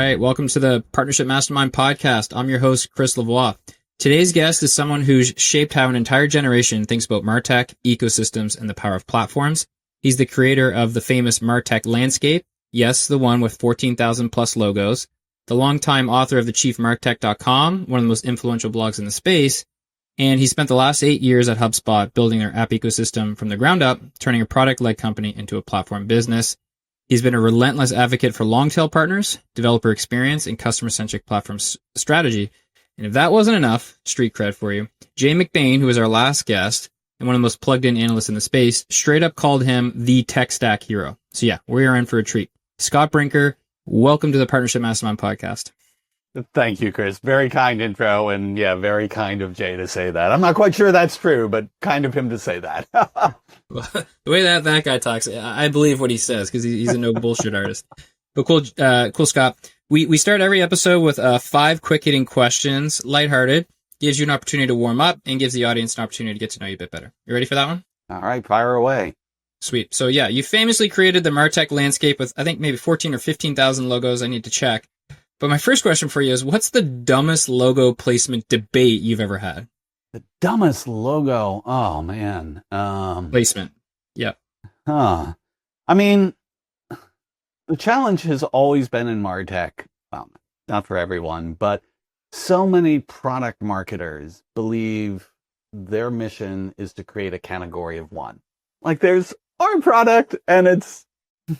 right, welcome to the Partnership Mastermind podcast. I'm your host, Chris Lavoie. Today's guest is someone who's shaped how an entire generation thinks about MarTech, ecosystems, and the power of platforms. He's the creator of the famous MarTech Landscape. Yes, the one with 14,000 plus logos. The longtime author of the ChiefMartec.com, one of the most influential blogs in the space. And he spent the last 8 years at HubSpot building their app ecosystem from the ground up, turning a product-led company into a platform business. He's been a relentless advocate for long-tail partners, developer experience, and customer-centric platform strategy. And if that wasn't enough, street cred for you, Jay McBain, who was our last guest and one of the most plugged-in analysts in the space, straight up called him the tech stack hero. So yeah, we are in for a treat. Scott Brinker, welcome to the Partnership Mastermind podcast. Thank you, Chris. Very kind intro, and yeah, very kind of Jay to say that. I'm not quite sure that's true, but kind of him to say that. Well, the way that guy talks, I believe what he says because he's a no bullshit artist. But cool, Scott. We start every episode with 5 quick hitting questions, lighthearted, gives you an opportunity to warm up, and gives the audience an opportunity to get to know you a bit better. You ready for that one? All right, fire away. Sweet. So yeah, you famously created the MarTech Landscape with I think maybe 14 or 15,000 logos. I need to check. But my first question for you is, what's the dumbest logo placement debate you've ever had? The dumbest logo? Oh, man. Placement. Yeah. I mean, the challenge has always been in MarTech. Well, not for everyone, but so many product marketers believe their mission is to create a category of one. Like, there's our product, and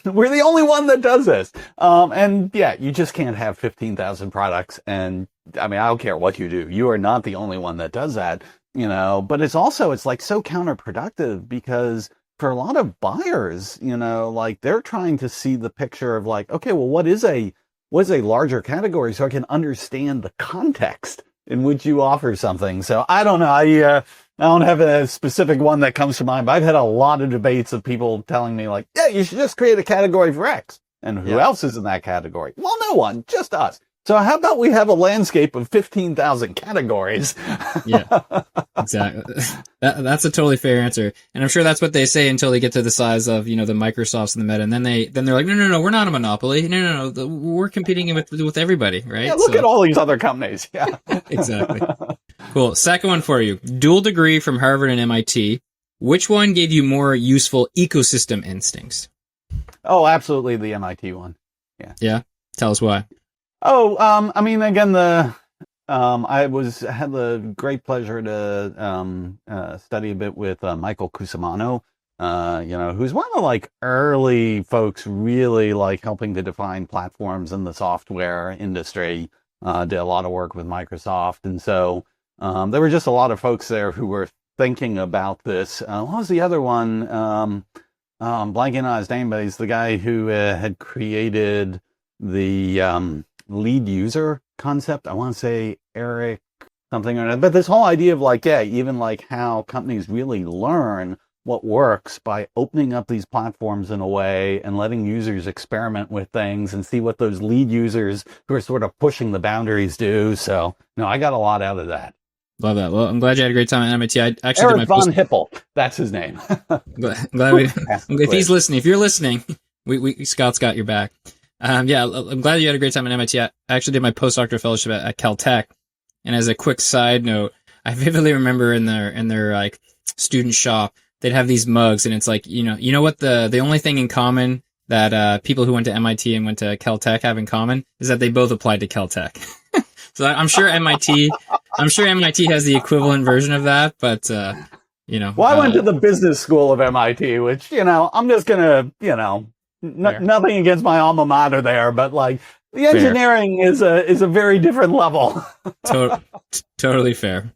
we're the only one that does this. And yeah, you just can't have 15,000 products. And I mean, I don't care what you do. You are not the only one that does that, but it's like so counterproductive because for a lot of buyers, like they're trying to see the picture of like, okay, well, what is a larger category so I can understand the context in which you offer something. So I don't know. I don't have a specific one that comes to mind, but I've had a lot of debates of people telling me like, yeah, you should just create a category for X. And who else is in that category? Well, no one, just us. So how about we have a landscape of 15,000 categories? Yeah, exactly. That's a totally fair answer. And I'm sure that's what they say until they get to the size of, the Microsofts and the Meta. And then they're like, no, we're not a monopoly. No, we're competing with everybody, right? Yeah, look at all these other companies. Yeah, exactly. Cool. Second one for you. Dual degree from Harvard and MIT. Which one gave you more useful ecosystem instincts? Oh, absolutely the MIT one. Yeah. Yeah? Tell us why. Oh, I mean, again, I had the great pleasure to study a bit with Michael Cusimano, who's one of the like early folks really like helping to define platforms in the software industry. Did a lot of work with Microsoft, and so there were just a lot of folks there who were thinking about this. What was the other one? I'm blanking on his name, but he's the guy who had created the lead user concept. I want to say Eric something or another. But this whole idea of like, yeah, even like how companies really learn what works by opening up these platforms in a way and letting users experiment with things and see what those lead users who are sort of pushing the boundaries do. So, no, I got a lot out of that. Love that. Well, I'm glad you had a great time at MIT. I actually Eric did my von Hippel. That's his name. If he's listening, if you're listening, Scott's got your back. Yeah, I'm glad you had a great time at MIT. I actually did my postdoctoral fellowship at Caltech. And as a quick side note, I vividly remember in their like student shop, they'd have these mugs, and it's like, you know what the only thing in common that people who went to MIT and went to Caltech have in common is that they both applied to Caltech. So I'm sure MIT has the equivalent version of that, but Well, I went to the business school of MIT, which, I'm just gonna, nothing against my alma mater there, but like the engineering is a very different level. Totally fair.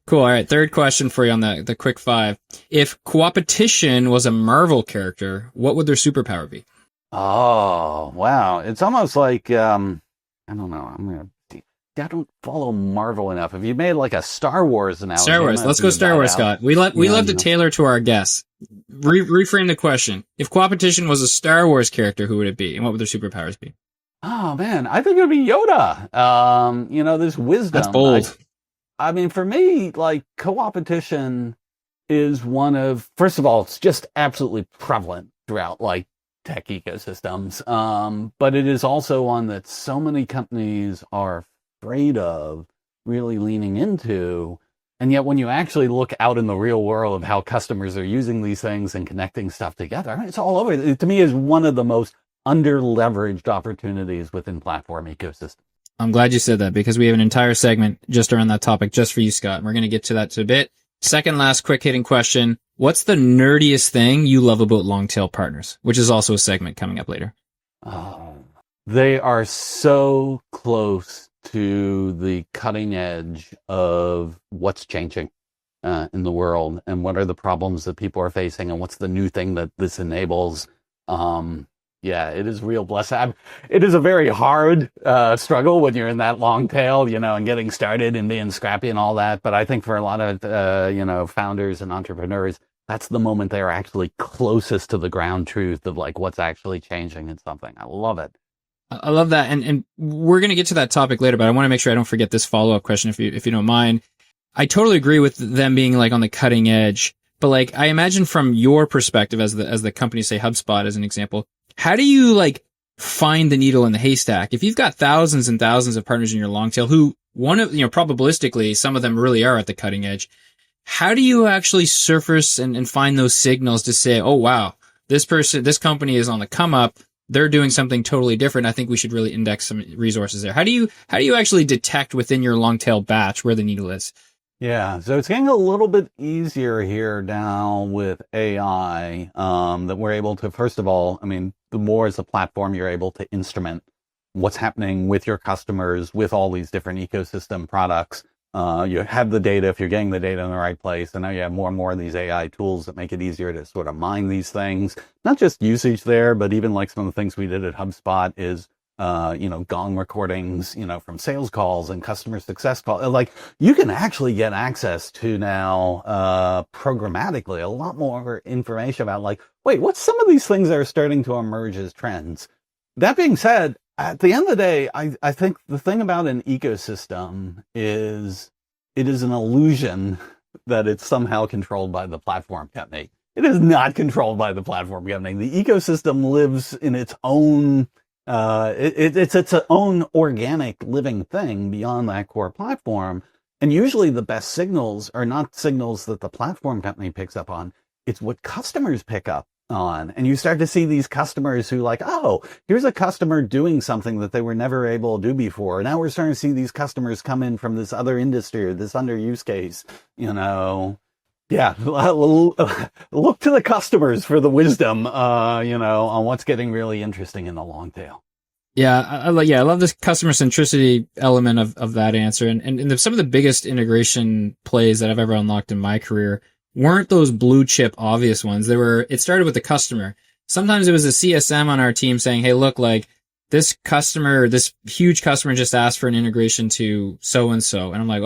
Cool. All right. Third question for you on the quick 5. If Coopetition was a Marvel character, what would their superpower be? Oh, wow. It's almost like, I don't know. I don't follow Marvel enough. If you made like a Star Wars analogy. Star Wars. Let's go Star Wars, Scott. We love to tailor to our guests. Reframe the question. If Coopetition was a Star Wars character, who would it be? And what would their superpowers be? Oh, man. I think it would be Yoda. This wisdom. That's bold. I mean, for me, like, Coopetition is one of, first of all, it's just absolutely prevalent throughout, like, tech ecosystems. But it is also one that so many companies are afraid of really leaning into. And yet when you actually look out in the real world of how customers are using these things and connecting stuff together, it's all over. It, to me, is one of the most under-leveraged opportunities within platform ecosystem. I'm glad you said that, because we have an entire segment just around that topic just for you, Scott. And we're going to get to that in a bit. Second last quick hitting question. What's the nerdiest thing you love about long tail partners? Which is also a segment coming up later. Oh, they are so close to the cutting edge of what's changing in the world, and what are the problems that people are facing, and what's the new thing that this enables. Yeah, it is real blessing. It is a very hard struggle when you're in that long tail, and getting started and being scrappy and all that. But I think for a lot of, founders and entrepreneurs, that's the moment they are actually closest to the ground truth of like what's actually changing in something. I love it. I love that. And we're going to get to that topic later, but I want to make sure I don't forget this follow-up question if you don't mind. I totally agree with them being like on the cutting edge, but like I imagine from your perspective as the company, say HubSpot as an example, how do you like find the needle in the haystack? If you've got thousands and thousands of partners in your long tail who probabilistically, some of them really are at the cutting edge. How do you actually surface and find those signals to say, oh, wow, this company is on the come up. They're doing something totally different. I think we should really index some resources there. How do you actually detect within your long tail batch where the needle is? Yeah, so it's getting a little bit easier here now with AI, that we're able to, first of all, the more as a platform you're able to instrument what's happening with your customers with all these different ecosystem products. You have the data if you're getting the data in the right place, and now you have more and more of these AI tools that make it easier to sort of mine these things. Not just usage there, but even like some of the things we did at HubSpot is gong recordings, from sales calls and customer success calls. Like you can actually get access to now, programmatically a lot more information about like, wait, what's some of these things that are starting to emerge as trends? That being said, at the end of the day, I think the thing about an ecosystem is it is an illusion that it's somehow controlled by the platform company. It is not controlled by the platform company. The ecosystem lives in its own it's its own organic living thing beyond that core platform. And usually the best signals are not signals that the platform company picks up on. It's what customers pick up on. And you start to see these customers who like, oh, here's a customer doing something that they were never able to do before. Now we're starting to see these customers come in from this other industry or this under use case, Yeah, look to the customers for the wisdom, on what's getting really interesting in the long tail. Yeah, I love this customer centricity element of that answer. And some of the biggest integration plays that I've ever unlocked in my career weren't those blue chip obvious ones. It started with the customer. Sometimes it was a CSM on our team saying, hey, look, like this huge customer just asked for an integration to so-and-so. And I'm like,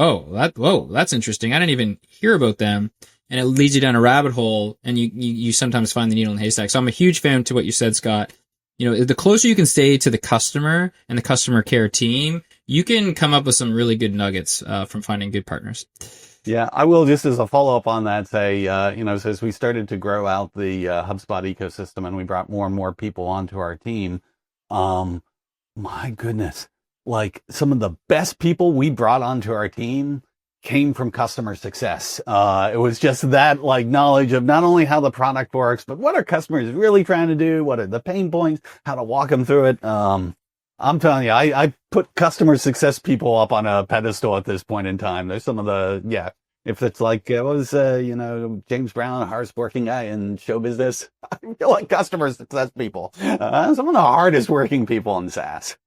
that's interesting. I didn't even hear about them. And it leads you down a rabbit hole, and you sometimes find the needle in the haystack. So I'm a huge fan to what you said, Scott. The closer you can stay to the customer and the customer care team, you can come up with some really good nuggets from finding good partners. Yeah, I will just as a follow-up on that say, so as we started to grow out the HubSpot ecosystem and we brought more and more people onto our team, my goodness, like some of the best people we brought onto our team came from customer success. It was just that like knowledge of not only how the product works, but what are customers really trying to do? What are the pain points? How to walk them through it. I'm telling you, I put customer success people up on a pedestal at this point in time. There's some of the, if it's like, what was, James Brown, hardest working guy in show business. I feel like customer success people, some of the hardest working people in SaaS.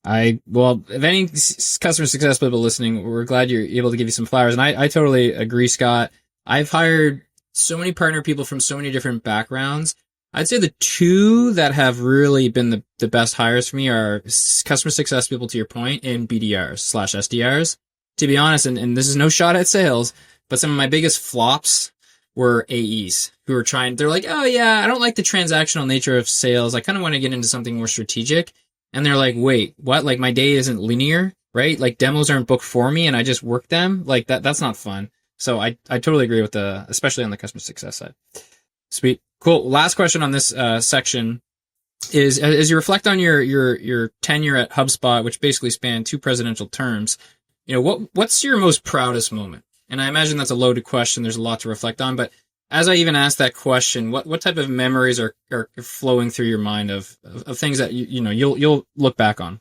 If any customer success people listening, we're glad you're able to give you some flowers. And I totally agree, Scott. I've hired so many partner people from so many different backgrounds. I'd say the two that have really been the best hires for me are customer success people, to your point, and BDRs/SDRs. To be honest, and this is no shot at sales, but some of my biggest flops were AEs who were they're like, oh yeah, I don't like the transactional nature of sales. I kind of want to get into something more strategic. And they're like, wait, what? Like my day isn't linear, right? Like demos aren't booked for me and I just work them. Like that's not fun. So I totally agree with especially on the customer success side. Sweet. Cool. Last question on this section. is as you reflect on your tenure at HubSpot, which basically spanned 2 presidential terms, what's your most proudest moment? And I imagine that's a loaded question. There's a lot to reflect on, but as I even ask that question, what type of memories are flowing through your mind of things that you'll look back on?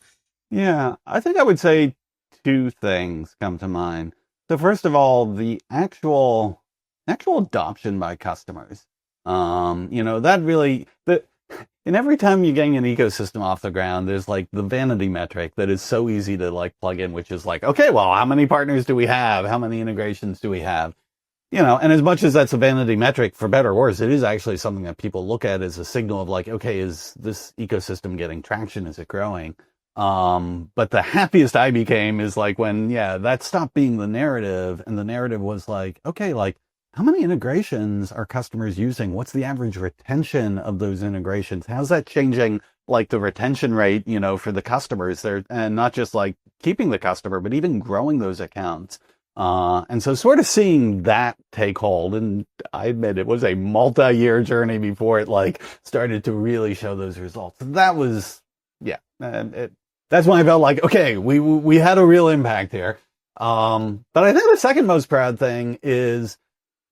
Yeah, I think I would say 2 things come to mind. So first of all, the actual adoption by customers. That really, and every time you're getting an ecosystem off the ground, there's like the vanity metric that is so easy to like plug in, which is like, okay, well, how many partners do we have? How many integrations do we have? And as much as that's a vanity metric, for better or worse, it is actually something that people look at as a signal of like, okay, is this ecosystem getting traction? Is it growing? But the happiest I became is like when, that stopped being the narrative, and the narrative was like, okay, like, how many integrations are customers using? What's the average retention of those integrations? How's that changing, like, the retention rate, for the customers there, and not just like keeping the customer, but even growing those accounts. And so sort of seeing that take hold, and I admit it was a multi-year journey before it like started to really show those results. That was, that's when I felt like, okay, we had a real impact here. But I think the second most proud thing is,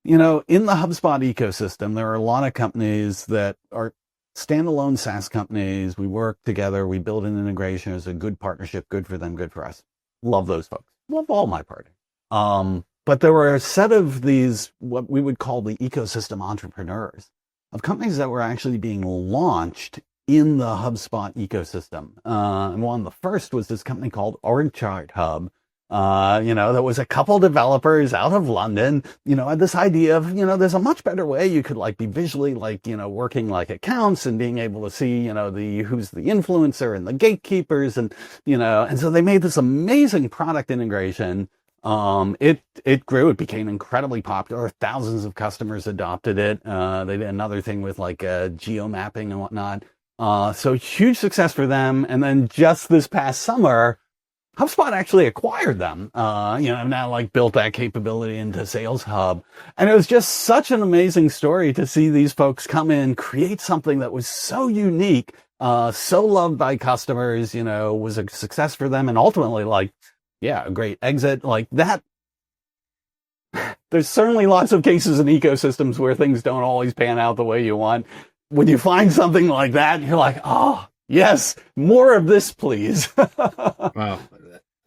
in the HubSpot ecosystem, there are a lot of companies that are standalone SaaS companies. We work together. We build an integration. It's a good partnership. Good for them. Good for us. Love those folks. Love all my partners. But there were a set of these, what we would call the ecosystem entrepreneurs, of companies that were actually being launched in the HubSpot ecosystem. And one of the first was this company called Org-Chart Hub. That was a couple developers out of London, had this idea of, there's a much better way you could like be visually like, working like accounts and being able to see, who's the influencer and the gatekeepers and so they made this amazing product integration. It grew, it became incredibly popular. Thousands of customers adopted it. They did another thing with like, geo mapping and whatnot. So huge success for them. And then just this past summer, HubSpot actually acquired them, now like built that capability into Sales Hub. And it was just such an amazing story to see these folks come in, create something that was so unique, so loved by customers, was a success for them. And ultimately like, a great exit like that. There's certainly lots of cases in ecosystems where things don't always pan out the way you want. When you find something like that, you're like, oh, yes, more of this, please. Wow.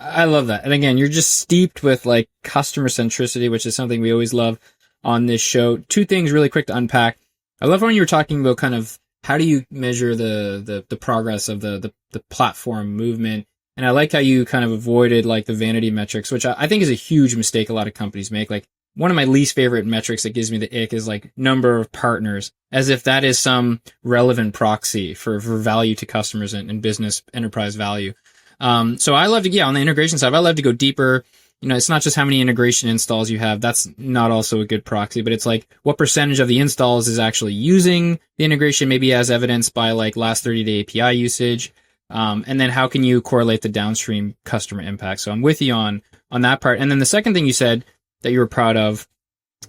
I love that. And again, you're just steeped with like customer centricity, which is something we always love on this show. 2 things really quick to unpack. I love when you were talking about kind of how do you measure the progress of the platform movement. And I like how you kind of avoided like the vanity metrics, which I think is a huge mistake a lot of companies make. Like one of my least favorite metrics that gives me the ick is like number of partners, as if that is some relevant proxy for value to customers and business enterprise value. So I love to, on the integration side, I love to go deeper. It's not just how many integration installs you have. That's not also a good proxy, but it's like what percentage of the installs is actually using the integration, maybe as evidenced by like last 30-day API usage. And then how can you correlate the downstream customer impact? So I'm with you on that part. And then the second thing you said that you were proud of,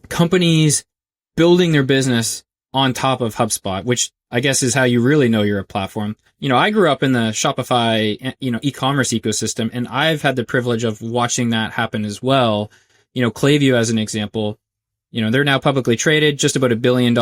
companies building their business on top of HubSpot, which I guess is how you really know you're a platform. I grew up in the Shopify, e-commerce ecosystem, and I've had the privilege of watching that happen as well. Klaviyo as an example, they're now publicly traded, just about $1 billion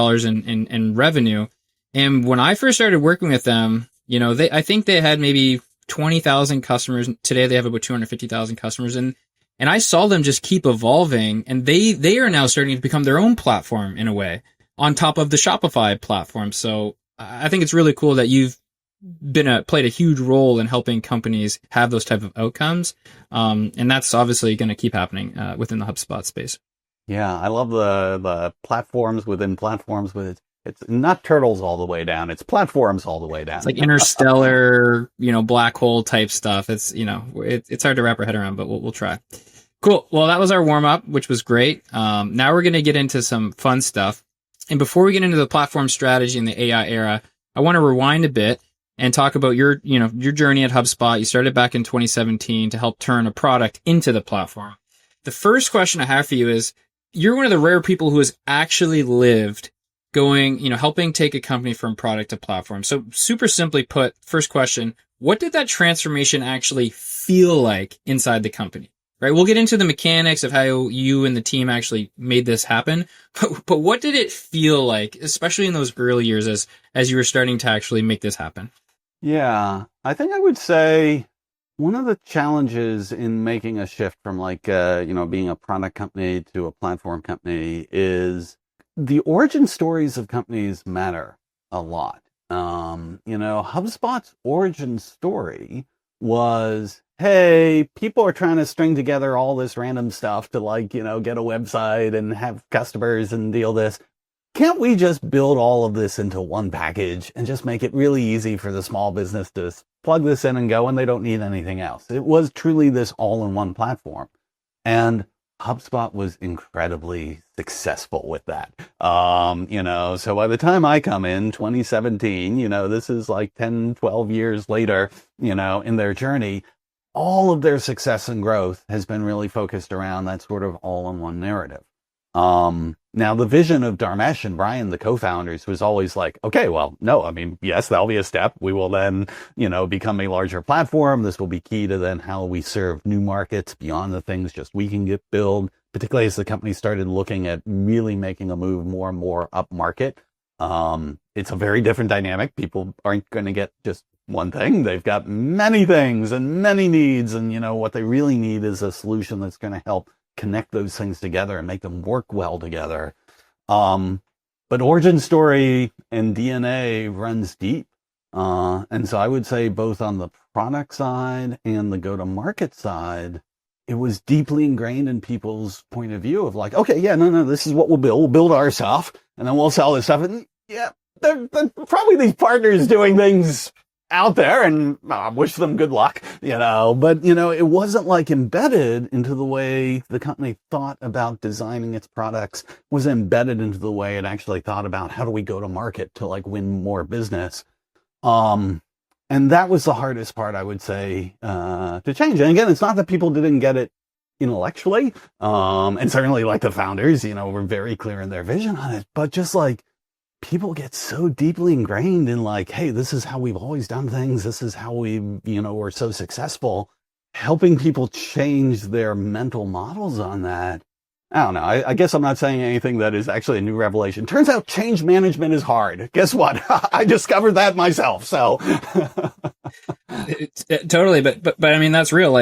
in revenue. And when I first started working with them, I think they had maybe 20,000 customers. Today they have about 250,000 customers. And I saw them just keep evolving, and they are now starting to become their own platform in a way on top of the Shopify platform. So I think it's really cool that you've played a huge role in helping companies have those type of outcomes. And that's obviously going to keep happening within the HubSpot space. Yeah, I love the platforms within platforms with it's not turtles all the way down. It's platforms all the way down. It's like interstellar, black hole type stuff. It's, it's hard to wrap our head around, but we'll try. Cool. Well, that was our warm up, which was great. Now we're going to get into some fun stuff. And before we get into the platform strategy in the AI era, I want to rewind a bit and talk about your journey at HubSpot. You started back in 2017 to help turn a product into the platform. The first question I have for you is, you're one of the rare people who has actually lived helping take a company from product to platform. So super simply put, first question, what did that transformation actually feel like inside the company? Right? We'll get into the mechanics of how you and the team actually made this happen. But what did it feel like, especially in those early years as you were starting to actually make this happen? Yeah, I think I would say one of the challenges in making a shift from being a product company to a platform company is the origin stories of companies matter a lot. HubSpot's origin story was, hey, people are trying to string together all this random stuff to get a website and have customers and deal this. Can't we just build all of this into one package and just make it really easy for the small business to plug this in and go, and they don't need anything else? It was truly this all-in-one platform. And HubSpot was incredibly successful with that. So by the time I come in 2017, this is like 10, 12 years later, in their journey, all of their success and growth has been really focused around that sort of all-in-one narrative. Now the vision of Dharmesh and Brian, the co-founders, was always like, okay, well, no, I mean, yes, that'll be a step. We will then, become a larger platform. This will be key to then how we serve new markets beyond the things just we can get build, particularly as the company started looking at really making a move more and more up market. It's a very different dynamic. People aren't going to get just one thing. They've got many things and many needs. And, what they really need is a solution that's going to help connect those things together and make them work well together. But origin story and DNA runs deep. And so I would say both on the product side and the go-to-market side, it was deeply ingrained in people's point of view of like, okay, yeah, no, this is what we'll build. We'll build our stuff and then we'll sell this stuff. And yeah, they're probably these partners doing things out there, and wish them good luck, but it wasn't like embedded into the way the company thought about designing its products, was embedded into the way it actually thought about how do we go to market to win more business. And that was the hardest part, I would say, to change. And again, it's not that people didn't get it intellectually. And certainly the founders, were very clear in their vision on it, but just people get so deeply ingrained in hey, this is how we've always done things. This is how we, we're so successful. Helping people change their mental models on that. I don't know. I guess I'm not saying anything that is actually a new revelation. Turns out change management is hard. Guess what? I discovered that myself. So totally. But I mean, that's real.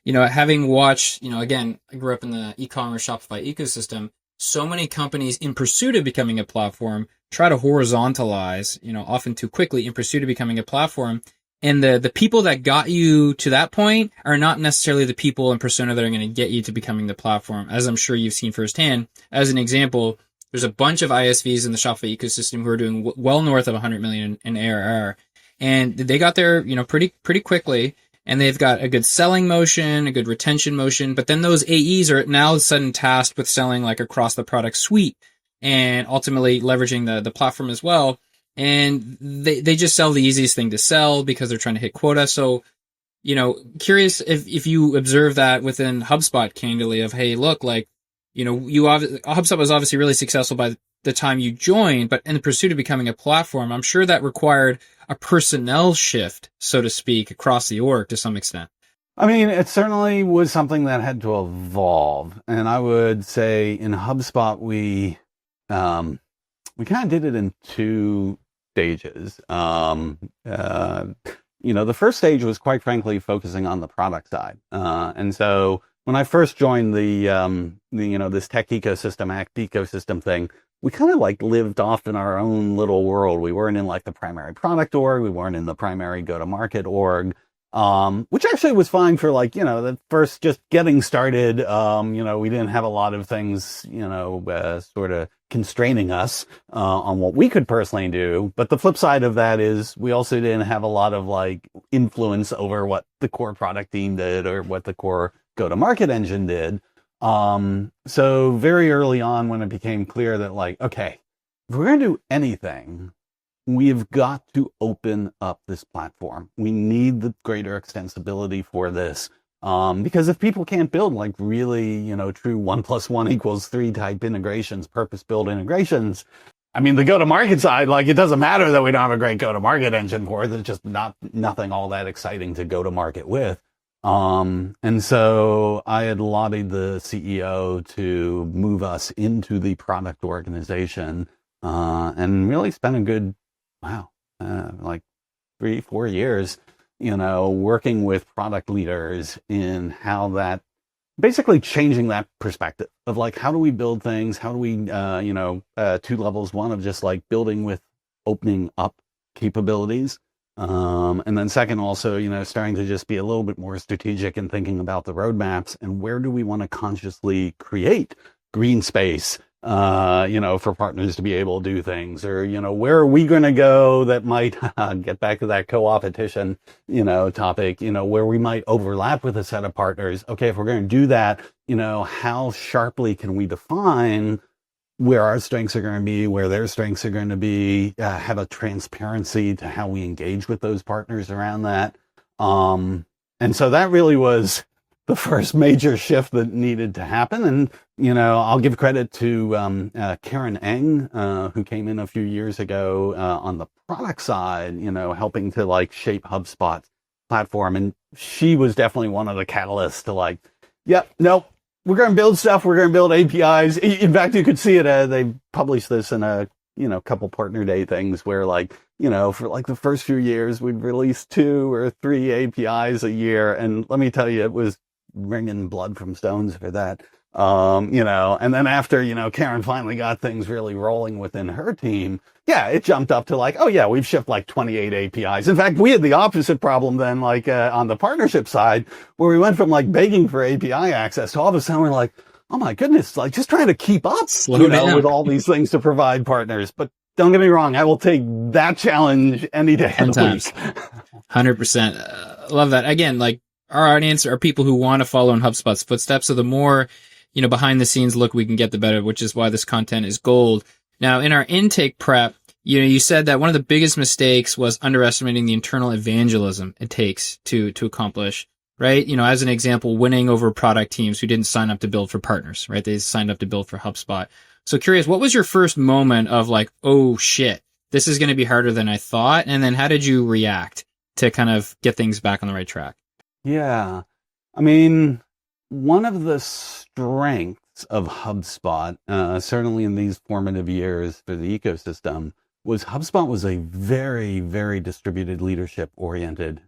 Having watched, again, I grew up in the e-commerce Shopify ecosystem. So many companies in pursuit of becoming a platform try to horizontalize, often too quickly in pursuit of becoming a platform. And the people that got you to that point are not necessarily the people and persona that are going to get you to becoming the platform, as I'm sure you've seen firsthand. As an example, there's a bunch of ISVs in the Shopify ecosystem who are doing well north of 100 million in ARR. And they got there, pretty quickly. And they've got a good selling motion, a good retention motion, but then those AEs are now sudden tasked with selling across the product suite and ultimately leveraging the platform as well. And they just sell the easiest thing to sell because they're trying to hit quota. So, curious if you observe that within HubSpot candidly of, hey, look, HubSpot was obviously really successful by the time you joined, but in the pursuit of becoming a platform, I'm sure that required a personnel shift, so to speak, across the org to some extent. I mean, it certainly was something that had to evolve. And I would say in HubSpot, we kind of did it in two stages. The first stage was quite frankly focusing on the product side. And so when I first joined this tech ecosystem, act ecosystem thing, we kind of lived off in our own little world. We weren't in the primary product org. We weren't in the primary go-to-market org, which actually was fine for the first just getting started. We didn't have a lot of things, sort of constraining us on what we could personally do. But the flip side of that is we also didn't have a lot of influence over what the core product team did or what the core go-to-market engine did. So very early on when it became clear that okay, if we're going to do anything, we've got to open up this platform. We need the greater extensibility for this. Because if people can't build really, true 1 + 1 = 3 type integrations, purpose-built integrations, I mean, the go-to-market side, like, it doesn't matter that we don't have a great go-to-market engine for it. There's just nothing all that exciting to go to market with. And so I had lobbied the CEO to move us into the product organization, and really spent a good, like 3-4 years, working with product leaders in how that, basically changing that perspective of like, how do we build things? How do we, 2 levels, one of just like building with opening up capabilities. And then second, also, starting to just be a little bit more strategic and thinking about the roadmaps and where do we want to consciously create green space, for partners to be able to do things, or, where are we going to go that might get back to that Coopetition, topic, where we might overlap with a set of partners. Okay, if we're going to do that, how sharply can we define where our strengths are going to be, where their strengths are going to be, have a transparency to how we engage with those partners around that. And so that really was the first major shift that needed to happen. And, I'll give credit to Karen Eng, who came in a few years ago on the product side, helping to like shape HubSpot's platform. And she was definitely one of the catalysts to like, we're going to build stuff. We're going to build APIs. In fact, you could see it. They published this in a, couple partner day things where like, for like the first few years, we'd release 2 or 3 APIs a year. And let me tell you, it was wringing blood from stones for that. And then after, Karen finally got things really rolling within her team, it jumped up to like, we've shipped like 28 APIs. In fact, we had the opposite problem then, like, on the partnership side, where we went from like begging for API access to all of a sudden we're like, oh my goodness, like just trying to keep up, with all these things to provide partners. But don't get me wrong, I will take that challenge any day of the week. 100%. Love that. Again, like, our audience are people who want to follow in HubSpot's footsteps. So the more, behind the scenes look we can get, the better, which is why this content is gold. Now, in our intake prep, you said that one of the biggest mistakes was underestimating the internal evangelism it takes to accomplish, right? As an example, winning over product teams who didn't sign up to build for partners, right? They signed up to build for HubSpot. So curious, what was your first moment of like, oh shit, this is going to be harder than I thought? And then how did you react to kind of get things back on the right track? Yeah. I mean, one of the strengths of HubSpot, certainly in these formative years for the ecosystem, was HubSpot was a very, very distributed leadership oriented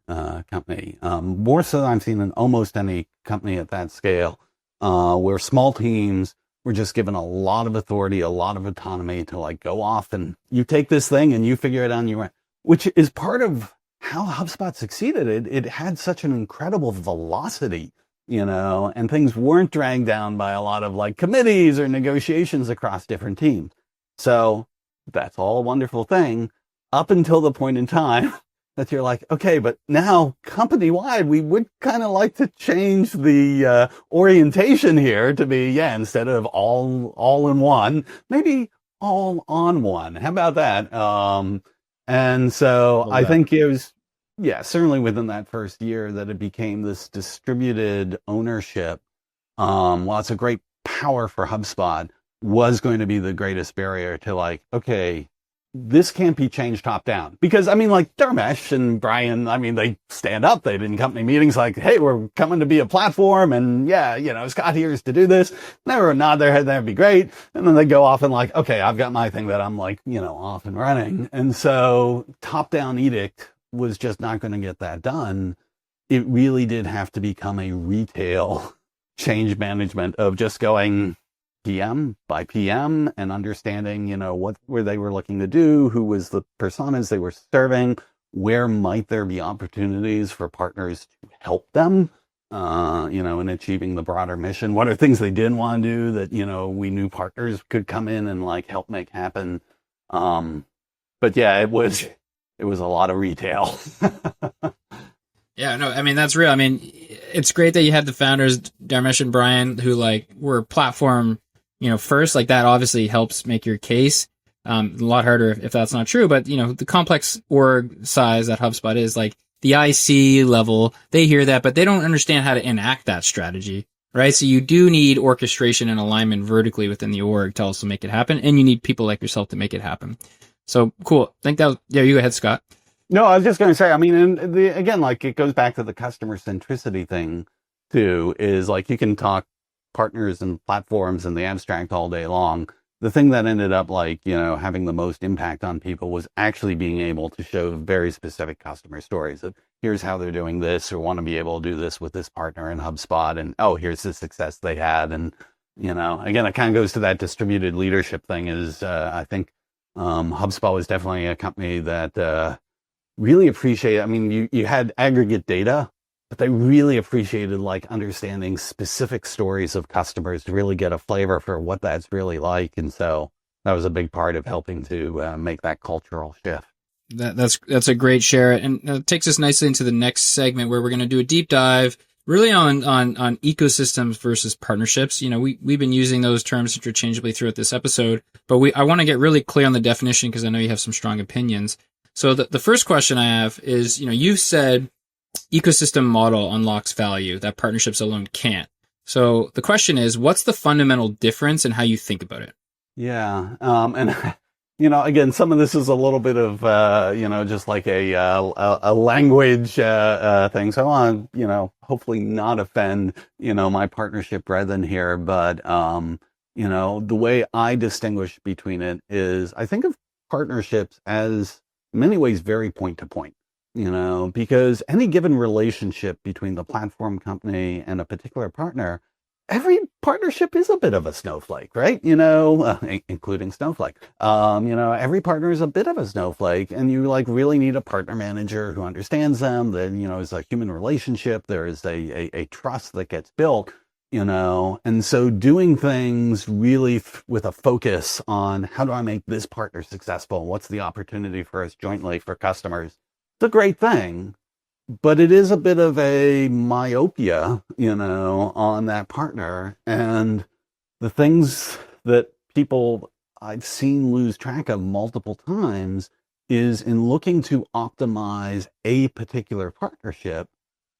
company. More so than I've seen in almost any company at that scale, where small teams were just given a lot of authority, a lot of autonomy to like go off and you take this thing and you figure it out on your own, which is part of how HubSpot succeeded. It had such an incredible velocity, and things weren't dragged down by a lot of like committees or negotiations across different teams. So that's all a wonderful thing up until the point in time that you're like, okay, but now company wide, we would kind of like to change the orientation here to be, instead of all in one, maybe all on one. How about that? And so I think it was, certainly within that first year that it became this distributed ownership. While it's a great power for HubSpot, was going to be the greatest barrier to like, okay, this can't be changed top down. Because I mean, like Dharmesh and Brian, I mean, they stand up, they've been in company meetings like, hey, we're coming to be a platform and Scott here is to do this. They would nod their head, that'd be great. And then they go off and like, okay, I've got my thing that I'm like, off and running. And so top down edict was just not going to get that done. It really did have to become a retail change management of just going PM by PM and understanding, what they were looking to do, who was the personas they were serving, where might there be opportunities for partners to help them, in achieving the broader mission. What are things they didn't want to do that, we knew partners could come in and like help make happen. But it was a lot of retail. Yeah, no, I mean, that's real. I mean, it's great that you had the founders, Dharmesh and Brian, who like were platform, first, like that obviously helps make your case. A lot harder if that's not true, but the complex org size that HubSpot is, like the IC level, they hear that, but they don't understand how to enact that strategy, right? So you do need orchestration and alignment vertically within the org to also make it happen. And you need people like yourself to make it happen. So cool. I think that was, yeah, you go ahead, Scott. No, I was just going to say, I mean, and again, like it goes back to the customer centricity thing too, is like you can talk partners and platforms and the abstract all day long. The thing that ended up like, having the most impact on people was actually being able to show very specific customer stories of here's how they're doing this, or want to be able to do this with this partner in HubSpot. And, oh, here's the success they had. And, again, it kind of goes to that distributed leadership thing is, I think, HubSpot was definitely a company that, really appreciated, I mean, you had aggregate data, but they really appreciated like understanding specific stories of customers to really get a flavor for what that's really like. And so that was a big part of helping to make that cultural shift. That's a great share. And it takes us nicely into the next segment where we're going to do a deep dive really on ecosystems versus partnerships. We've been using those terms interchangeably throughout this episode, but I want to get really clear on the definition because I know you have some strong opinions. So the first question I have is, you've said ecosystem model unlocks value that partnerships alone can't. So the question is, what's the fundamental difference in how you think about it? Yeah. And, again, some of this is a little bit of, just like a language thing. So I want to, hopefully not offend, my partnership brethren here. But, the way I distinguish between it is I think of partnerships as in many ways very point to point, because any given relationship between the platform company and a particular partner, every partnership is a bit of a snowflake, right? Including Snowflake. Every partner is a bit of a snowflake, and you like really need a partner manager who understands them. Then, is a human relationship. There is a trust that gets built, and so doing things really with a focus on how do I make this partner successful? What's the opportunity for us jointly for customers? It's a great thing. But it is a bit of a myopia, on that partner. And the things that people I've seen lose track of multiple times is in looking to optimize a particular partnership,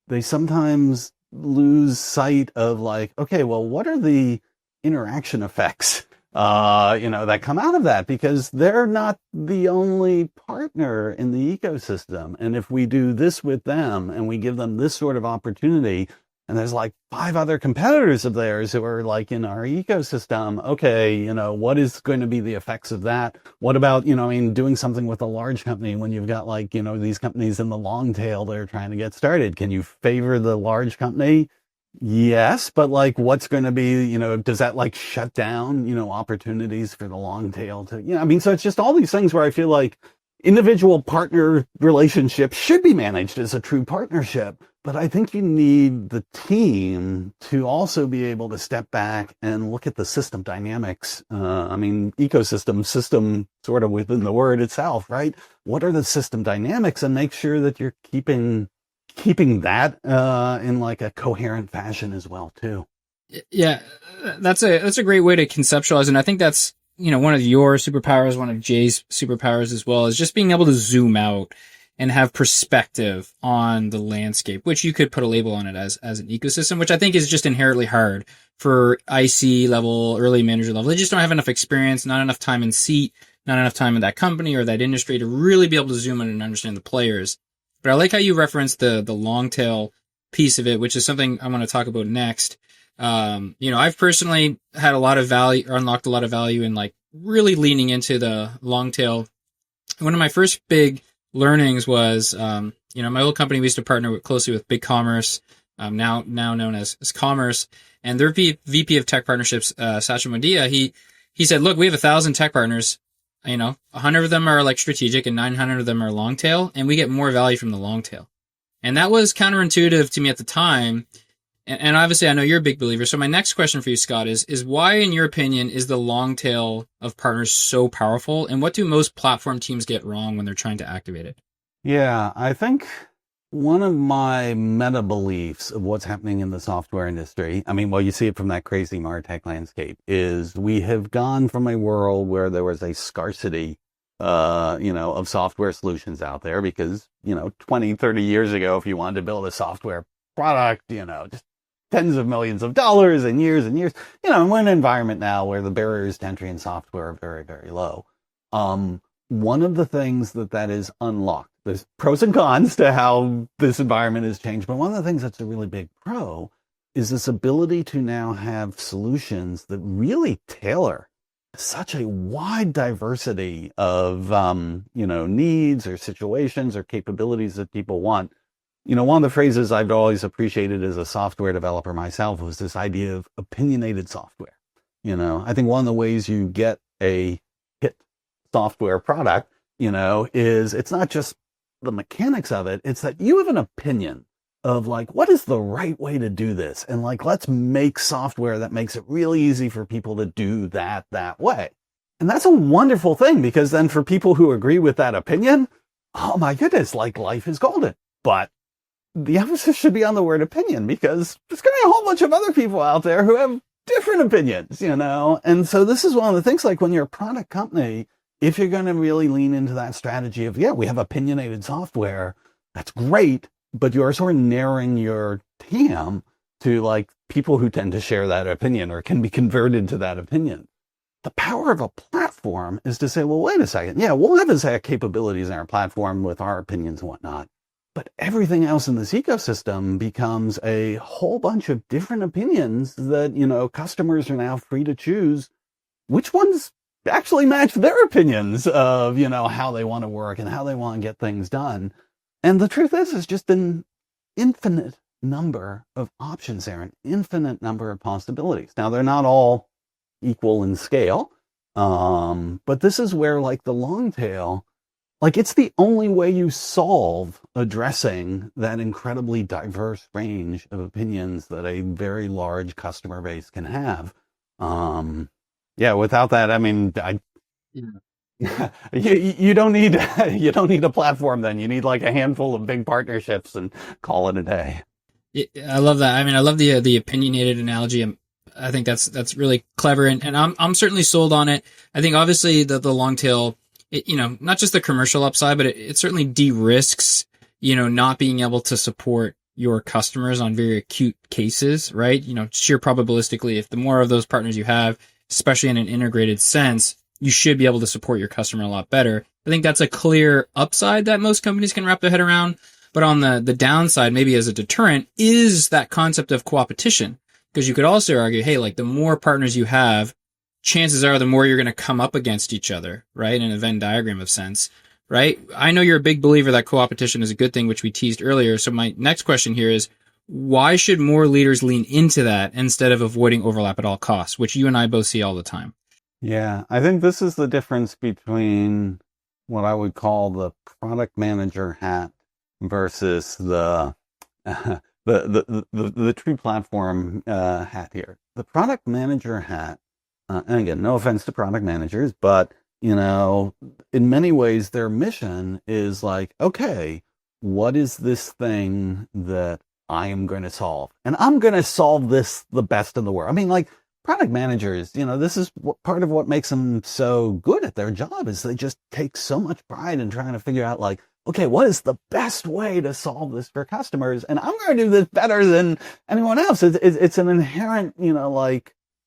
they sometimes lose sight of like, okay, well, what are the interaction effects that come out of that, because they're not the only partner in the ecosystem. And if we do this with them and we give them this sort of opportunity, and there's like 5 other competitors of theirs who are like in our ecosystem, okay, what is going to be the effects of that? What about, doing something with a large company when you've got like, these companies in the long tail that are trying to get started? Can you favor the large company? Yes, but like, what's going to be, does that like shut down, opportunities for the long tail to, so it's just all these things where I feel like individual partner relationships should be managed as a true partnership. But I think you need the team to also be able to step back and look at the system dynamics. System sort of within the word itself, right? What are the system dynamics, and make sure that you're keeping that in like a coherent fashion as well too. Yeah, that's a great way to conceptualize, and I think that's one of your superpowers, one of Jay's superpowers as well, is just being able to zoom out and have perspective on the landscape, which you could put a label on it as an ecosystem, which I think is just inherently hard for IC level, early manager level. They just don't have enough experience, not enough time in seat, not enough time in that company or that industry to really be able to zoom in and understand the players. But I like how you referenced the long tail piece of it, which is something I want to talk about next. I've personally had a lot of value, or unlocked a lot of value in like really leaning into the long tail. One of my first big learnings was, my old company, we used to partner closely with Big Commerce, now known as Commerce, and their VP of tech partnerships, Sacha Modia, he said, look, we have 1,000 tech partners. 100 of them are like strategic and 900 of them are long tail, and we get more value from the long tail. And that was counterintuitive to me at the time. And obviously I know you're a big believer. So my next question for you, Scott, is why, in your opinion, is the long tail of partners so powerful? And what do most platform teams get wrong when they're trying to activate it? Yeah, I think one of my meta beliefs of what's happening in the software industry, you see it from that crazy MarTech landscape, is we have gone from a world where there was a scarcity, of software solutions out there because, 20, 30 years ago, if you wanted to build a software product, just tens of millions of dollars and years, and and we're in an environment now where the barriers to entry in software are very, very low. One of the things that is unlocked, there's pros and cons to how this environment has changed, but one of the things that's a really big pro is this ability to now have solutions that really tailor such a wide diversity of, needs or situations or capabilities that people want. One of the phrases I've always appreciated as a software developer myself was this idea of opinionated software. I think one of the ways you get a hit software product, is it's not just the mechanics of it, it's that you have an opinion of like, what is the right way to do this? And like, let's make software that makes it really easy for people to do that way. And that's a wonderful thing, because then for people who agree with that opinion, oh my goodness, like life is golden. But the emphasis should be on the word opinion, because there's going to be a whole bunch of other people out there who have different opinions, And so this is one of the things, like when you're a product company, if you're going to really lean into that strategy of, we have opinionated software, that's great. But you're sort of narrowing your TAM to like people who tend to share that opinion or can be converted to that opinion. The power of a platform is to say, well, wait a second. Yeah, we'll have exact capabilities in our platform with our opinions and whatnot. But everything else in this ecosystem becomes a whole bunch of different opinions that, customers are now free to choose which ones actually match their opinions of, how they want to work and how they want to get things done. And the truth is, it's just an infinite number of options there, an infinite number of possibilities. Now, they're not all equal in scale, but this is where, like, the long tail, like, it's the only way you solve addressing that incredibly diverse range of opinions that a very large customer base can have. Without that, I mean, you don't need a platform. Then you need like a handful of big partnerships and call it a day. I love that. I mean, I love the opinionated analogy. I think that's really clever, and I'm certainly sold on it. I think obviously the long tail, not just the commercial upside, but it certainly de-risks, not being able to support your customers on very acute cases, right? Sheer probabilistically, if the more of those partners you have, especially in an integrated sense, you should be able to support your customer a lot better. I think that's a clear upside that most companies can wrap their head around. But on the downside, maybe as a deterrent, is that concept of coopetition. Because you could also argue, hey, like the more partners you have, chances are the more you're going to come up against each other, right? In a Venn diagram of sense, right? I know you're a big believer that coopetition is a good thing, which we teased earlier. So my next question here is, why should more leaders lean into that instead of avoiding overlap at all costs, which you and I both see all the time? Yeah, I think this is the difference between what I would call the product manager hat versus the true platform hat here. The product manager hat, and again, no offense to product managers, but in many ways their mission is like, okay, what is this thing that I am going to solve? And I'm going to solve this the best in the world. I mean, like, product managers, this is part of what makes them so good at their job, is they just take so much pride in trying to figure out, like, okay, what is the best way to solve this for customers? And I'm going to do this better than anyone else. It's an inherent,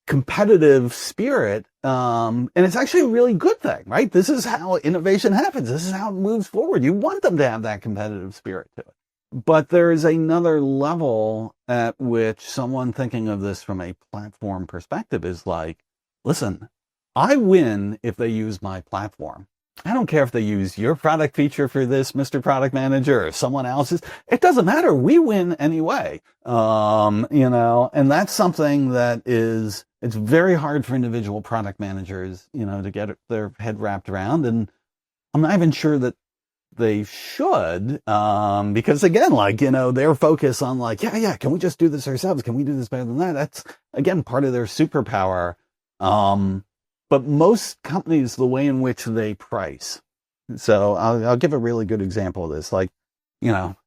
competitive spirit. And it's actually a really good thing, right? This is how innovation happens. This is how it moves forward. You want them to have that competitive spirit to it. But there is another level at which someone thinking of this from a platform perspective is like, listen, I win if they use my platform. I don't care if they use your product feature for this, Mr. Product Manager, or someone else's. It doesn't matter. We win anyway. And that's something that it's very hard for individual product managers, to get their head wrapped around. And I'm not even sure that they should, because again, their focus on like, can we just do this ourselves? Can we do this better than that? That's again, part of their superpower. But most companies, the way in which they price. So I'll give a really good example of this. Like,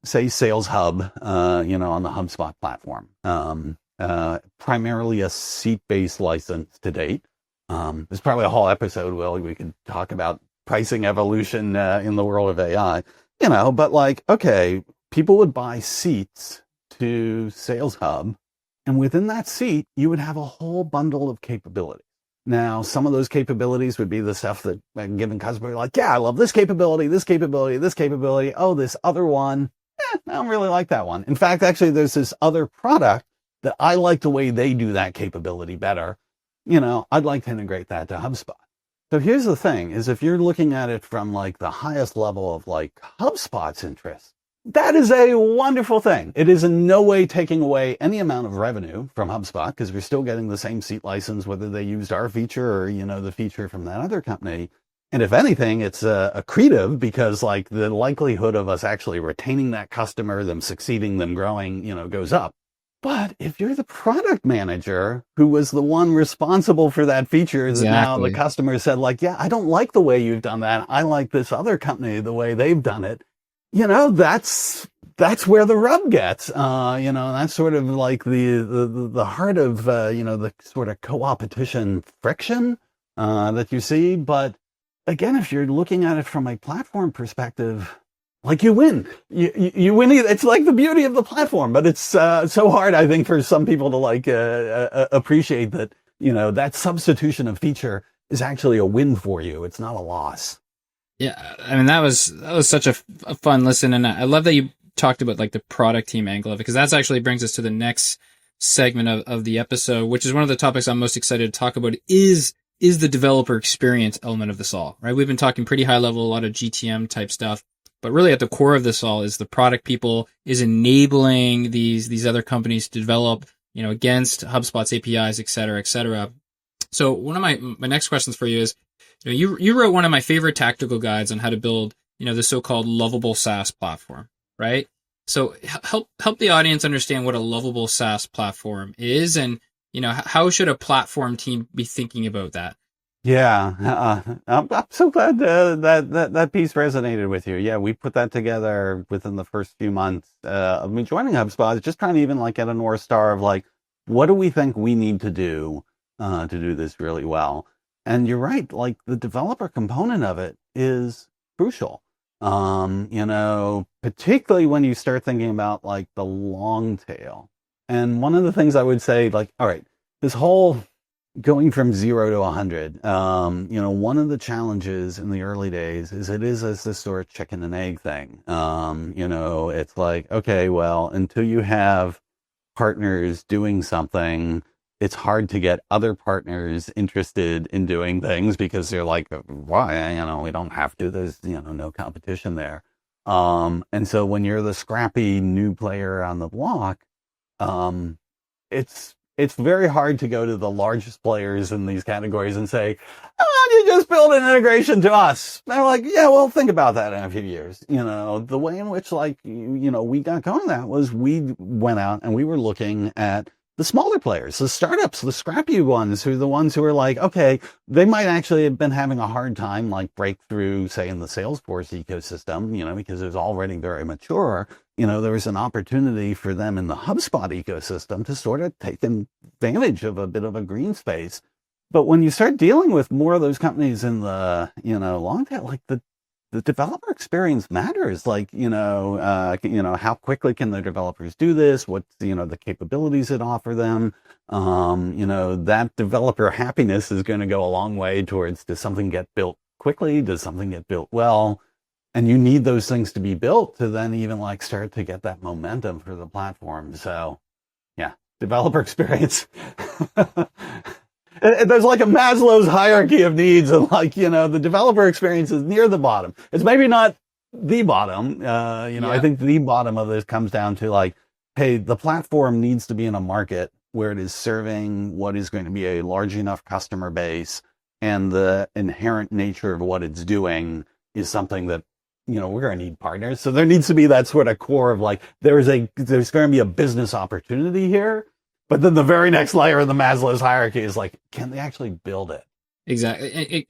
say Sales Hub, on the HubSpot platform, primarily a seat-based license to date. There's probably a whole episode where we could talk about pricing evolution in the world of AI, but like, okay, people would buy seats to Sales Hub And within that seat, you would have a whole bundle of capabilities. Now, some of those capabilities would be the stuff that a given customer would be like, yeah, I love this capability, this capability, this capability. Oh, this other one, I don't really like that one. In fact, actually, there's this other product that I like the way they do that capability better. I'd like to integrate that to HubSpot. So here's the thing, is if you're looking at it from like the highest level of like HubSpot's interest, that is a wonderful thing. It is in no way taking away any amount of revenue from HubSpot, because we're still getting the same seat license, whether they used our feature or, the feature from that other company. And if anything, it's accretive, because like the likelihood of us actually retaining that customer, them succeeding, them growing, goes up. But if you're the product manager who was the one responsible for that feature, that now the customer said like, yeah, I don't like the way you've done that. I like this other company, the way they've done it. That's where the rub gets, that's sort of like the heart of, the sort of Coopetition friction, that you see. But again, if you're looking at it from a platform perspective, like you win, you win. It's like the beauty of the platform, but it's, so hard, I think, for some people to like, appreciate that, that substitution of feature is actually a win for you. It's not a loss. Yeah, I mean, that was such a fun listen, and I love that you talked about like the product team angle of it, because that's actually brings us to the next segment of the episode, which is one of the topics I'm most excited to talk about, is the developer experience element of this all, right? We've been talking pretty high level, a lot of GTM type stuff, but really at the core of this all is the product people is enabling these other companies to develop, against HubSpot's APIs, et cetera, et cetera. So one of my next questions for you is, you wrote one of my favorite tactical guides on how to build, the so-called lovable SaaS platform, right? So help the audience understand what a lovable SaaS platform is, and, how should a platform team be thinking about that? Yeah, I'm so glad that piece resonated with you. Yeah, we put that together within the first few months of me joining HubSpot. Just trying to even like get a North Star of like, what do we think we need to do this really well? And you're right, like the developer component of it is crucial. Particularly when you start thinking about like the long tail. And one of the things I would say, like, all right, this whole going from 0 to 100, one of the challenges in the early days is it is as this sort of chicken and egg thing. It's like, okay, well, until you have partners doing something, it's hard to get other partners interested in doing things, because they're like, why? We don't have to. There's, no competition there. And so when you're the scrappy new player on the block, it's very hard to go to the largest players in these categories and say, oh, you just build an integration to us. And they're like, yeah, well, think about that in a few years. The way in which like, we got going that was we went out and we were looking at the smaller players, the startups, the scrappy ones, who are the ones who are like, okay, they might actually have been having a hard time, like break through, say, in the Salesforce ecosystem, because it was already very mature. There was an opportunity for them in the HubSpot ecosystem to sort of take advantage of a bit of a green space. But when you start dealing with more of those companies in the, long tail, like the developer experience matters. Like, how quickly can the developers do this? What's, the capabilities that offer them? That developer happiness is going to go a long way towards, does something get built quickly? Does something get built well? And you need those things to be built to then even like start to get that momentum for the platform. So yeah, developer experience. There's like a Maslow's hierarchy of needs, and like, the developer experience is near the bottom. It's maybe not the bottom. I think the bottom of this comes down to like, hey, the platform needs to be in a market where it is serving what is going to be a large enough customer base, and the inherent nature of what it's doing is something that, we're going to need partners. So there needs to be that sort of core of like, there's going to be a business opportunity here. But then the very next layer of the Maslow's hierarchy is like, can they actually build it? Exactly.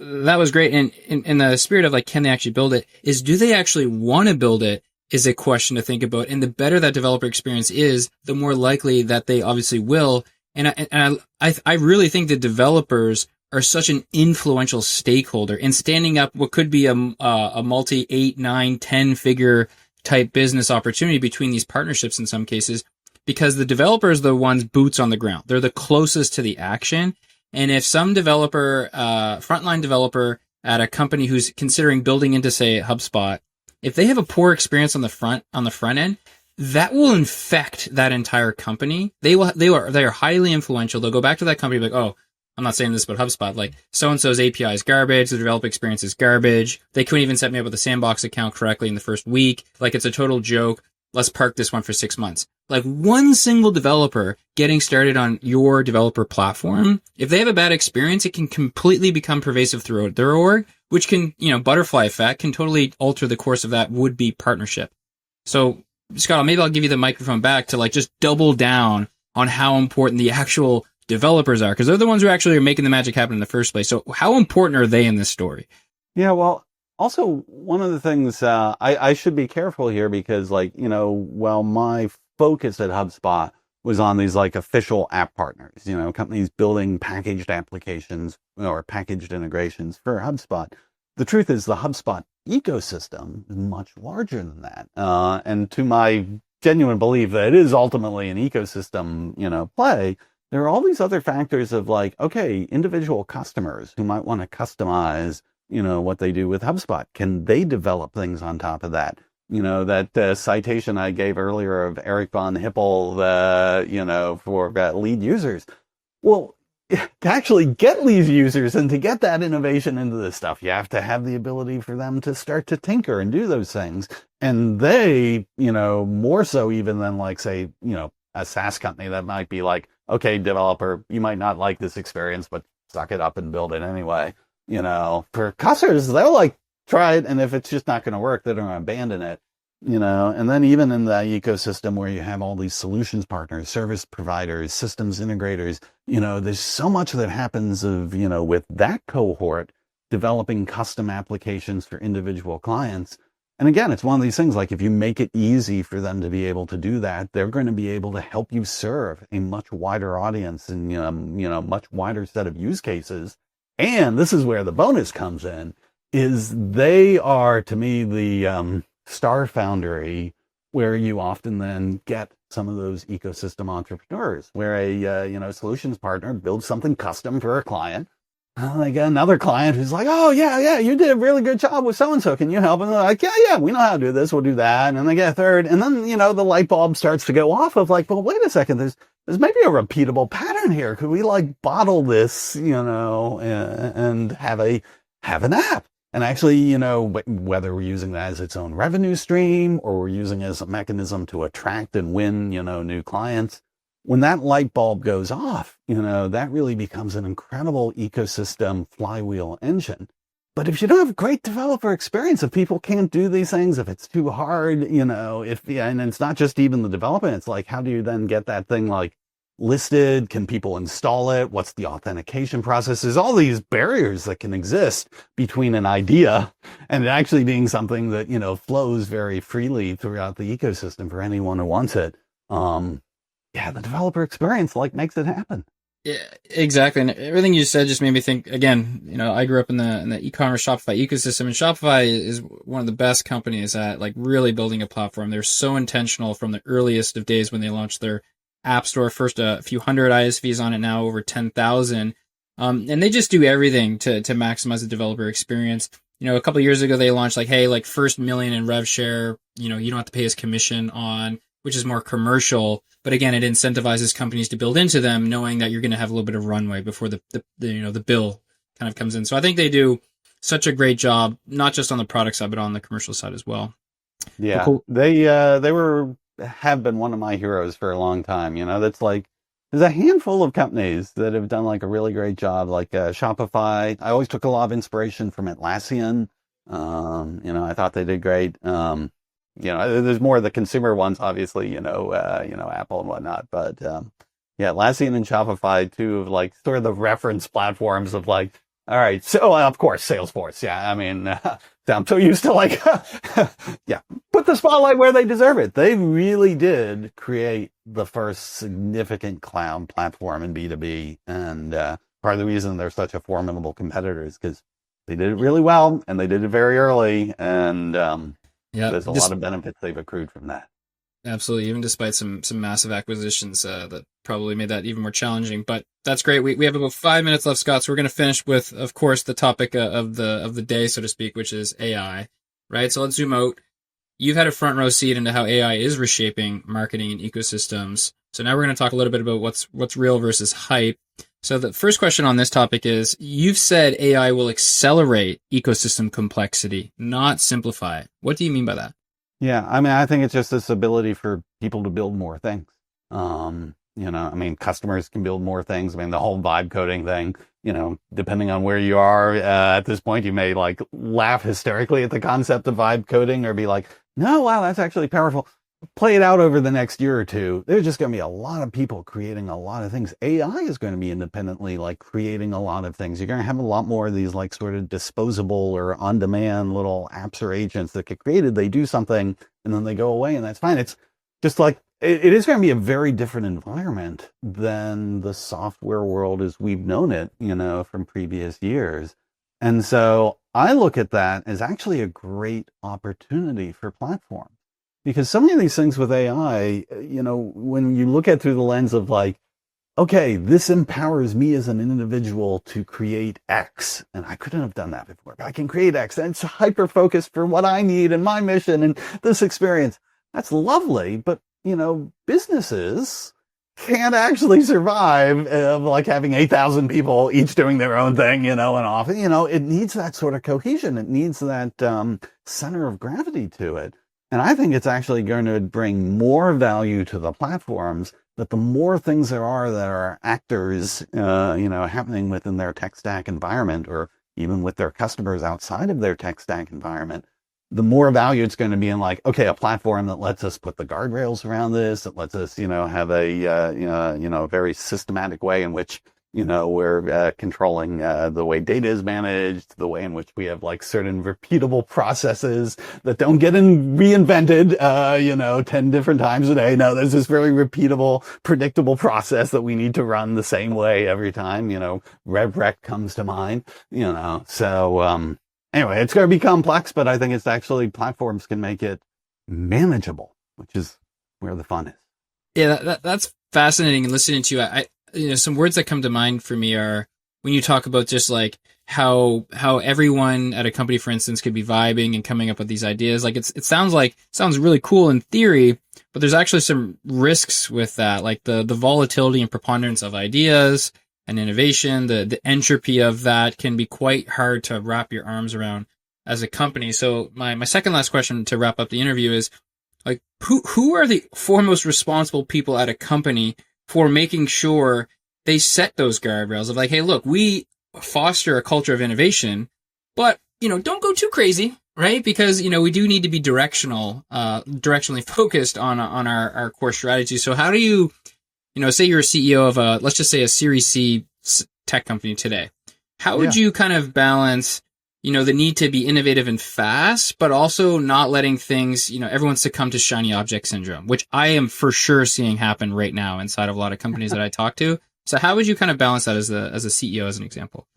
That was great. And in the spirit of like, can they actually build it, is, do they actually want to build it, is a question to think about. And the better that developer experience is, the more likely that they obviously will. And I really think that developers are such an influential stakeholder in standing up what could be a multi 8, 9, 10 figure type business opportunity between these partnerships in some cases, because the developers are the ones boots on the ground. They're the closest to the action. And if some developer, frontline developer at a company who's considering building into, say, HubSpot, if they have a poor experience on the front end, that will infect that entire company. They are highly influential. They'll go back to that company and be like, oh, I'm not saying this about HubSpot, like so-and-so's API is garbage, the developer experience is garbage. They couldn't even set me up with a sandbox account correctly in the first week. Like, it's a total joke. Let's park this one for 6 months. Like, one single developer getting started on your developer platform, if they have a bad experience, it can completely become pervasive throughout their org, which can, butterfly effect, can totally alter the course of that would-be partnership. So, Scott, maybe I'll give you the microphone back to just double down on how important the actual developers are, because they're the ones who actually are making the magic happen in the first place. So how important are they in this story? Yeah, well, also one of the things I should be careful here because, while my focus at HubSpot was on these official app partners, companies building packaged applications or packaged integrations for HubSpot, the truth is the HubSpot ecosystem is much larger than that. And to my genuine belief that it is ultimately an ecosystem, play, there are all these other factors of individual customers who might want to customize, what they do with HubSpot. Can they develop things on top of that? That citation I gave earlier of Eric von Hippel, for lead users. Well, to actually get lead users and to get that innovation into this stuff, you have to have the ability for them to start to tinker and do those things. And they, more so even than say, a SaaS company that might be okay, developer, you might not like this experience, but suck it up and build it anyway. For customers, they'll try it. And if it's just not going to work, they're going to abandon it, and then even in the ecosystem where you have all these solutions partners, service providers, systems integrators, there's so much that happens of, with that cohort developing custom applications for individual clients. And again, it's one of these things, if you make it easy for them to be able to do that, they're going to be able to help you serve a much wider audience and, much wider set of use cases. And this is where the bonus comes in, is they are, to me, the star foundry where you often then get some of those ecosystem entrepreneurs, where a, solutions partner builds something custom for a client. They get another client who's like, oh, yeah, you did a really good job with so-and-so. Can you help? And they're like, yeah, we know how to do this. We'll do that. And then they get a third. And then, the light bulb starts to go off of well, wait a second. There's maybe a repeatable pattern here. Could we bottle this, and have an app? And actually, whether we're using that as its own revenue stream or we're using it as a mechanism to attract and win, new clients. When that light bulb goes off, that really becomes an incredible ecosystem flywheel engine. But if you don't have great developer experience, if people can't do these things, if it's too hard, and it's not just even the development, it's how do you then get that thing listed? Can people install it? What's the authentication process? There's all these barriers that can exist between an idea and it actually being something that, flows very freely throughout the ecosystem for anyone who wants it. The developer experience makes it happen. Yeah, exactly. And everything you said just made me think again, I grew up in the e-commerce Shopify ecosystem, and Shopify is one of the best companies at really building a platform. They're so intentional from the earliest of days when they launched their app store, first a few hundred ISVs on it, now over 10,000. And they just do everything to maximize the developer experience. A couple of years ago, they launched first million in rev share, you don't have to pay us commission on, which is more commercial. But again, it incentivizes companies to build into them, knowing that you're going to have a little bit of runway before the bill kind of comes in. So I think they do such a great job, not just on the product side, but on the commercial side as well. Yeah, cool. They have been one of my heroes for a long time. That's there's a handful of companies that have done a really great job, Shopify. I always took a lot of inspiration from Atlassian. I thought they did great. There's more of the consumer ones, obviously, Apple and whatnot. But, Atlassian and Shopify, two of sort of the reference platforms of all right. So, of course, Salesforce. Yeah. I mean, I'm so used to put the spotlight where they deserve it. They really did create the first significant cloud platform in B2B. And, part of the reason they're such a formidable competitor is because they did it really well and they did it very early. And, there's a lot of benefits they've accrued from that. Absolutely. Even despite some massive acquisitions that probably made that even more challenging. But that's great. We have about 5 minutes left, Scott. So we're going to finish with, of course, the topic of the day, so to speak, which is AI. Right. So let's zoom out. You've had a front row seat into how AI is reshaping marketing and ecosystems. So now we're going to talk a little bit about what's real versus hype. So the first question on this topic is, you've said AI will accelerate ecosystem complexity, not simplify it. What do you mean by that? Yeah, I mean, I think it's just this ability for people to build more things. I mean, customers can build more things. I mean, the whole vibe coding thing, depending on where you are at this point, you may like laugh hysterically at the concept of vibe coding or be like, no, wow, that's actually powerful. Play it out over the next year or two. There's just going to be a lot of people creating a lot of things. AI is going to be independently like creating a lot of things. You're going to have a lot more of these like sort of disposable or on-demand little apps or agents that get created. They do something and then they go away, and that's fine. It's just like, it is going to be a very different environment than the software world as we've known it, from previous years. And so I look at that as actually a great opportunity for platforms. Because so many of these things with AI, when you look at through the lens of like, okay, this empowers me as an individual to create X, and I couldn't have done that before, but I can create X, and it's hyper-focused for what I need and my mission and this experience. That's lovely, but, businesses can't actually survive like having 8,000 people each doing their own thing, and off. It needs that sort of cohesion. It needs that center of gravity to it. And I think it's actually going to bring more value to the platforms, that the more things there are that are actors, happening within their tech stack environment, or even with their customers outside of their tech stack environment, the more value it's going to be in like, okay, a platform that lets us put the guardrails around this, that lets us, have a very systematic way in which, we're controlling the way data is managed, the way in which we have like certain repeatable processes that don't get reinvented, 10 different times a day. No, there's this very repeatable, predictable process that we need to run the same way every time, RevRec comes to mind, so, anyway, it's going to be complex, but I think it's actually platforms can make it manageable, which is where the fun is. Yeah, that's fascinating. And listening to you, some words that come to mind for me are when you talk about just like how everyone at a company, for instance, could be vibing and coming up with these ideas. Like it sounds really cool in theory, but there's actually some risks with that, like the volatility and preponderance of ideas and innovation. The entropy of that can be quite hard to wrap your arms around as a company. So my second last question to wrap up the interview is, like, who are the foremost responsible people at a company for making sure they set those guardrails of like, hey, look, we foster a culture of innovation, but, don't go too crazy, right? Because, we do need to be directionally focused on our core strategy. So how do you, say you're a CEO of let's just say a Series C tech company today. How would you kind of balance, the need to be innovative and fast, but also not letting things, everyone succumb to shiny object syndrome, which I am for sure seeing happen right now inside of a lot of companies that I talk to. So how would you kind of balance that as a CEO, as an example?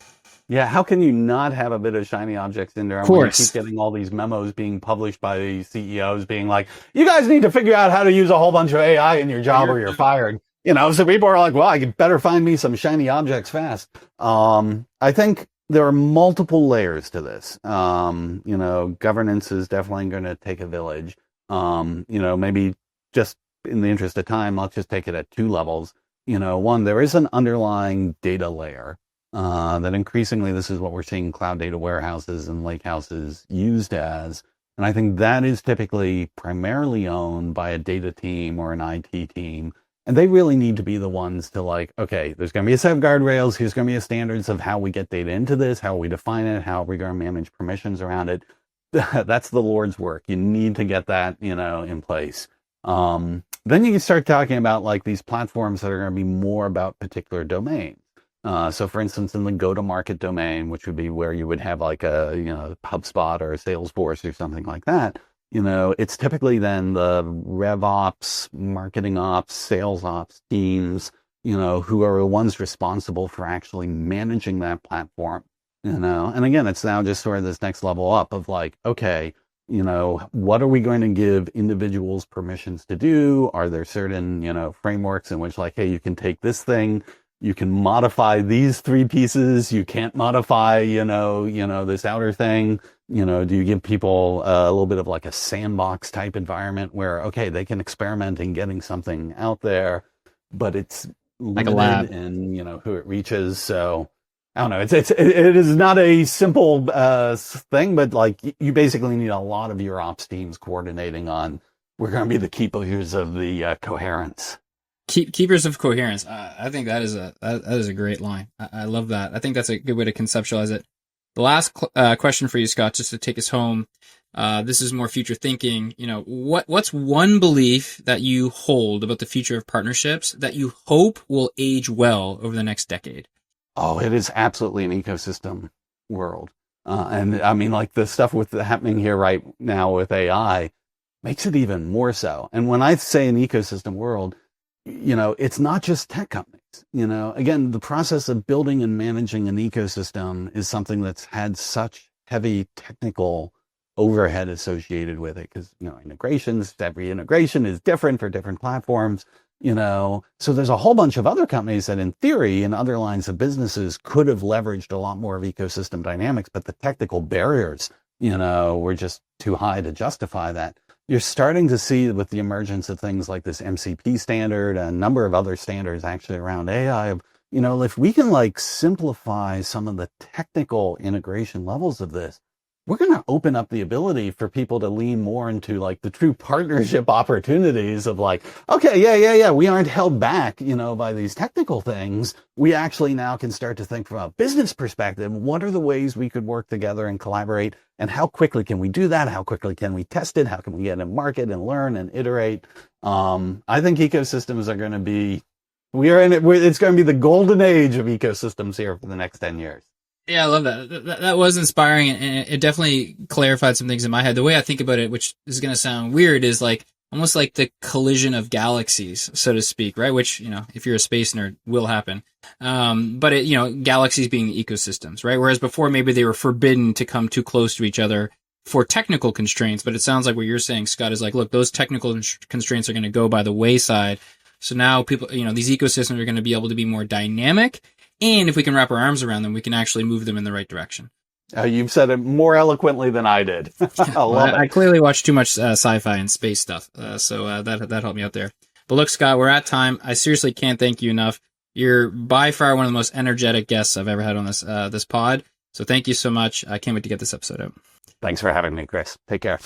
Yeah, how can you not have a bit of shiny object syndrome when you keep getting all these memos being published by the CEOs being like, you guys need to figure out how to use a whole bunch of AI in your job or you're fired. So people are like, well, I better find me some shiny objects fast. I think there are multiple layers to this. Governance is definitely going to take a village. Maybe just in the interest of time, let's just take it at two levels. One, there is an underlying data layer that increasingly this is what we're seeing cloud data warehouses and lakehouses used as. And I think that is typically primarily owned by a data team or an IT team. And they really need to be the ones to like, okay, there's going to be a set of guardrails. Here's going to be a standards of how we get data into this, how we define it, how we're going to manage permissions around it. That's the Lord's work. You need to get that, in place. Then you can start talking about like these platforms that are going to be more about particular domains. So for instance, in the go-to-market domain, which would be where you would have like a, HubSpot or a Salesforce or something like that. It's typically then the rev ops, marketing ops, sales ops teams, who are the ones responsible for actually managing that platform, and again, it's now just sort of this next level up of like, okay, What are we going to give individuals permissions to do? Are there certain, frameworks in which like, hey, you can take this thing, you can modify these 3 pieces, you can't modify, this outer thing. Do you give people a little bit of like a sandbox type environment where, okay, they can experiment in getting something out there, but it's like a lab, and who it reaches. So I don't know. It is not a simple thing, but like you basically need a lot of your ops teams coordinating on. We're going to be the keepers of the coherence. Keepers of coherence. I think that is a great line. I love that. I think that's a good way to conceptualize it. The last question for you, Scott, just to take us home. This is more future thinking. What's one belief that you hold about the future of partnerships that you hope will age well over the next decade? Oh, it is absolutely an ecosystem world. And I mean, like the stuff happening here right now with AI makes it even more so. And when I say an ecosystem world, it's not just tech companies. Again, the process of building and managing an ecosystem is something that's had such heavy technical overhead associated with it because, integrations, every integration is different for different platforms, so there's a whole bunch of other companies that in theory in other lines of businesses could have leveraged a lot more of ecosystem dynamics, but the technical barriers, were just too high to justify that. You're starting to see with the emergence of things like this MCP standard and a number of other standards actually around AI, if we can like simplify some of the technical integration levels of this, we're going to open up the ability for people to lean more into like the true partnership opportunities of like, okay, yeah. We aren't held back, by these technical things. We actually now can start to think from a business perspective. What are the ways we could work together and collaborate? And how quickly can we do that? How quickly can we test it? How can we get in market and learn and iterate? I think ecosystems are going to be, it's going to be the golden age of ecosystems here for the next 10 years. Yeah, I love that. That was inspiring, and it definitely clarified some things in my head. The way I think about it, which is going to sound weird, is like almost like the collision of galaxies, so to speak, right? Which, if you're a space nerd, will happen. But galaxies being ecosystems, right? Whereas before, maybe they were forbidden to come too close to each other for technical constraints. But it sounds like what you're saying, Scott, is like, look, those technical constraints are going to go by the wayside. So now people, these ecosystems are going to be able to be more dynamic. And if we can wrap our arms around them, we can actually move them in the right direction. You've said it more eloquently than I did. I clearly watch too much sci-fi and space stuff, so that helped me out there. But look, Scott, we're at time. I seriously can't thank you enough. You're by far one of the most energetic guests I've ever had on this pod. So thank you so much. I can't wait to get this episode out. Thanks for having me, Chris. Take care.